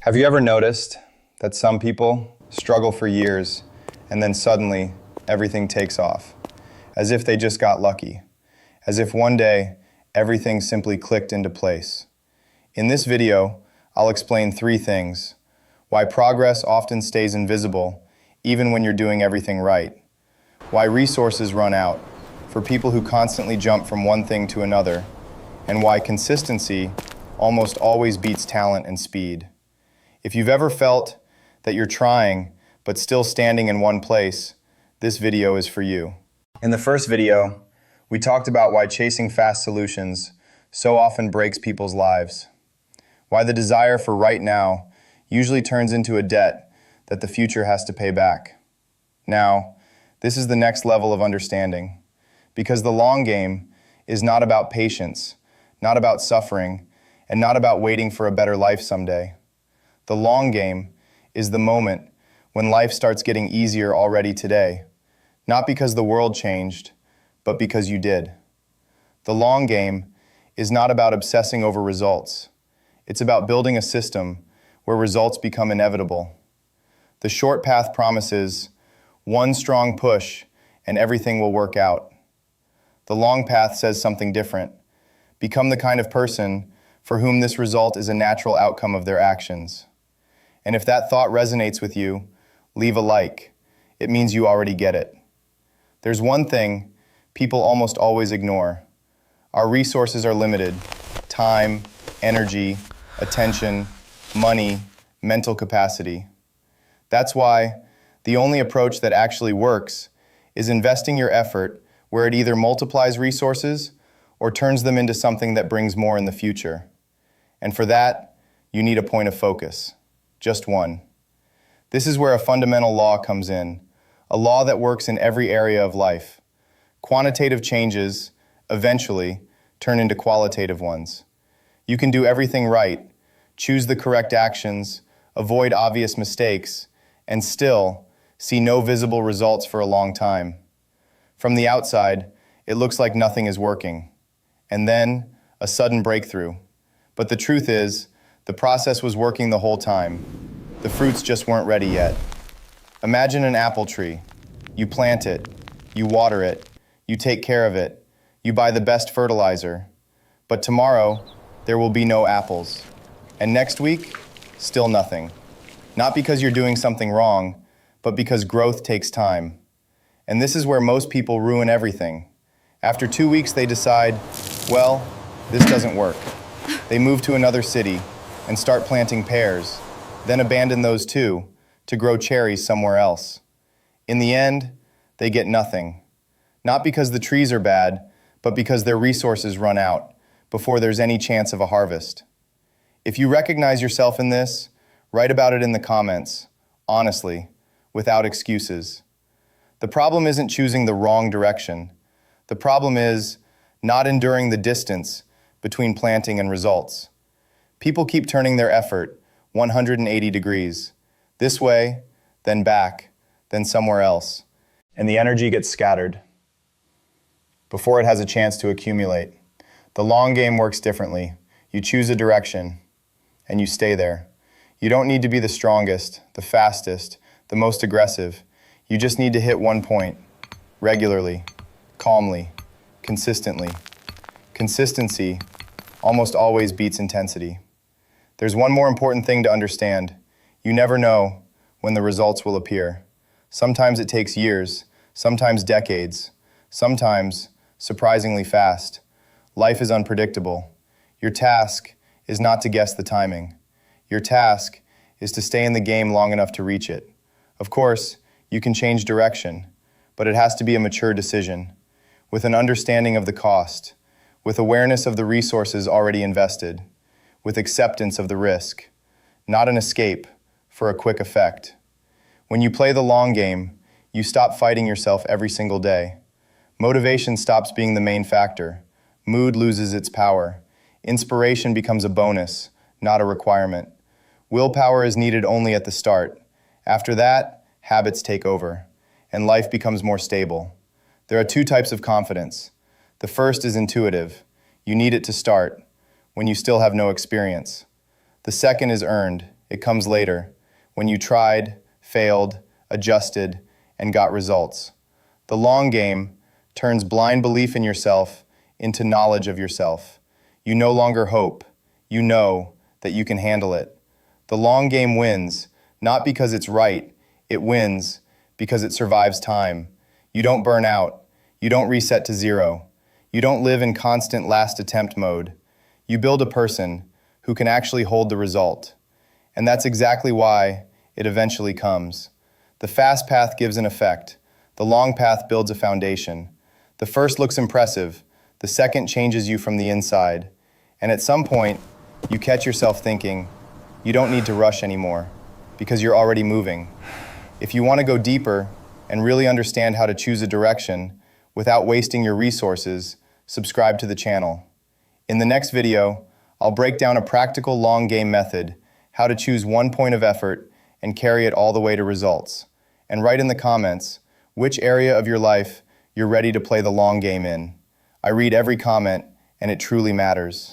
Have you ever noticed that some people struggle for years and then suddenly everything takes off? As if they just got lucky. As if one day everything simply clicked into place. In this video, I'll explain 3 things. Why progress often stays invisible even when you're doing everything right. Why resources run out for people who constantly jump from one thing to another. And why consistency almost always beats talent and speed. If you've ever felt that you're trying but still standing in one place, this video is for you. In the first video, we talked about why chasing fast solutions so often breaks people's lives. Why the desire for right now usually turns into a debt that the future has to pay back. Now, this is the next level of understanding, because the long game is not about patience, not about suffering, and not about waiting for a better life someday. The long game is the moment when life starts getting easier already today, not because the world changed, but because you did. The long game is not about obsessing over results. It's about building a system where results become inevitable. The short path promises one strong push and everything will work out. The long path says something different. Become the kind of person for whom this result is a natural outcome of their actions. And if that thought resonates with you, leave a like. It means you already get it. There's one thing people almost always ignore. Our resources are limited. Time, energy, attention, money, mental capacity. That's why the only approach that actually works is investing your effort where it either multiplies resources or turns them into something that brings more in the future. And for that, you need a point of focus. Just one. This is where a fundamental law comes in, a law that works in every area of life. Quantitative changes, eventually, turn into qualitative ones. You can do everything right, choose the correct actions, avoid obvious mistakes, and still see no visible results for a long time. From the outside, it looks like nothing is working. And then, a sudden breakthrough. But the truth is, the process was working the whole time. The fruits just weren't ready yet. Imagine an apple tree. You plant it, you water it, you take care of it, you buy the best fertilizer. But tomorrow, there will be no apples. And next week, still nothing. Not because you're doing something wrong, but because growth takes time. And this is where most people ruin everything. After 2 weeks, they decide, well, this doesn't work. They move to another city and start planting pears, then abandon those too to grow cherries somewhere else. In the end, they get nothing. Not because the trees are bad, but because their resources run out before there's any chance of a harvest. If you recognize yourself in this, write about it in the comments, honestly, without excuses. The problem isn't choosing the wrong direction. The problem is not enduring the distance between planting and results. People keep turning their effort 180 degrees, this way, then back, then somewhere else, and the energy gets scattered before it has a chance to accumulate. The long game works differently. You choose a direction, and you stay there. You don't need to be the strongest, the fastest, the most aggressive. You just need to hit one point, regularly, calmly, consistently. Consistency almost always beats intensity. There's one more important thing to understand. You never know when the results will appear. Sometimes it takes years, sometimes decades, sometimes surprisingly fast. Life is unpredictable. Your task is not to guess the timing. Your task is to stay in the game long enough to reach it. Of course, you can change direction, but it has to be a mature decision, with an understanding of the cost, with awareness of the resources already invested, with acceptance of the risk, not an escape for a quick effect. When you play the long game, you stop fighting yourself every single day. Motivation stops being the main factor. Mood loses its power. Inspiration becomes a bonus, not a requirement. Willpower is needed only at the start. After that, habits take over, and life becomes more stable. There are 2 types of confidence. The first is intuitive. You need it to start, when you still have no experience. The second is earned. It comes later, when you tried, failed, adjusted, and got results. The long game turns blind belief in yourself into knowledge of yourself. You no longer hope. You know that you can handle it. The long game wins, not because it's right. It wins because it survives time. You don't burn out. You don't reset to zero. You don't live in constant last attempt mode. You build a person who can actually hold the result. And that's exactly why it eventually comes. The fast path gives an effect. The long path builds a foundation. The first looks impressive. The second changes you from the inside. And at some point, you catch yourself thinking, you don't need to rush anymore because you're already moving. If you want to go deeper and really understand how to choose a direction without wasting your resources, subscribe to the channel. In the next video, I'll break down a practical long game method, how to choose one point of effort and carry it all the way to results. And write in the comments which area of your life you're ready to play the long game in. I read every comment, and it truly matters.